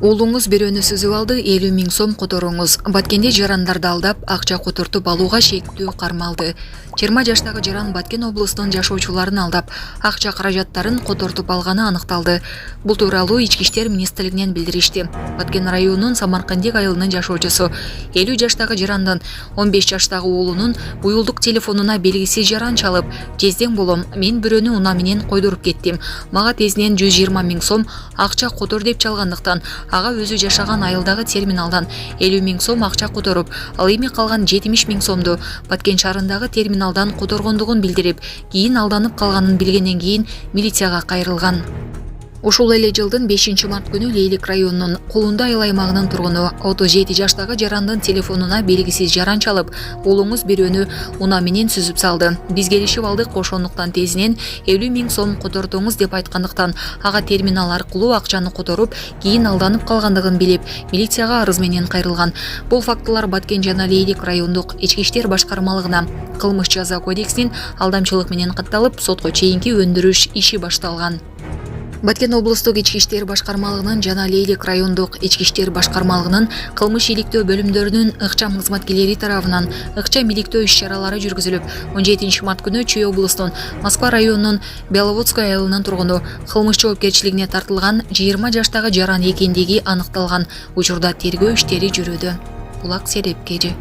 Уулуңуз бирөөнү сүзүп алды, 50 000 сом которуңуз. Баткенде жарандарды алдап, акча котортуп алууга шектүү кармалды. 20 жаштагы жаран Баткен облусунун жашоочуларын алдап, акча каражаттарын котортуп алганы аныкталды. Бул тууралуу Ички иштер министрлигинен билдиришти. Баткен районунун Самаркандик айылынын жашоочусу 50 жаштагы жарандын 15 жаштагы уулунун уюлдук телефонуна белгисиз жаран чалып, "Кездең болом, мен бирөөнү унаа менен койдуруп кеттим. Мага тезинен 120 000 сом акча котор" деп чалгандыктан ага өзү жашаган айылдагы терминалдан 50 000 сом акча которуп, ал эми калган 70 000 сомду Баткен шаарындагы терминалдан которгондугун билдирип, кийин алданып калганын билгенден кийин милицияга кайрылган. Ушул эле жылдын 5 март күнү Лейлик районунун Кулунда айыл аймагынын тургуну 37 жаштагы жарандын телефонуна белгисиз жаран чалып, "Уулуңуз бирөөнү унаа менен сүзүп салды. Биз келишип алдык, ошондуктан тезинен 50 000 сом котортуңуз" деп айткандыктан ага терминал аркылуу акчаны которуп, кийин алданып калгандыгын билип, милицияга арыз менен кайрылган. Бул фактылар Баткен жана Лейлик райондук ички иштер башкармалыгына кылмыш жаза кодексинин алдамчылык менен катталып, сотко чейинки өндүрүш иши башталган. Баткен облустук ички иштер башкармалыгынын жана Лейлик райондук ички иштер башкармалыгынын кылмыш иликтөө бөлүмдөрүнүн ыкчам кызматкерлери тарабынан ыкчам иликтөө иш-чаралары жүргүзүлүп, 17 март күнү Чүй облусунун Москва районунун Беловодской айылынын тургуну кылмыш жоопкерчилигине тартылган 20 жаштагы жаран экендиги аныкталган. Учурда тергөө иштери жүрүүдө. Булак Серепкежи.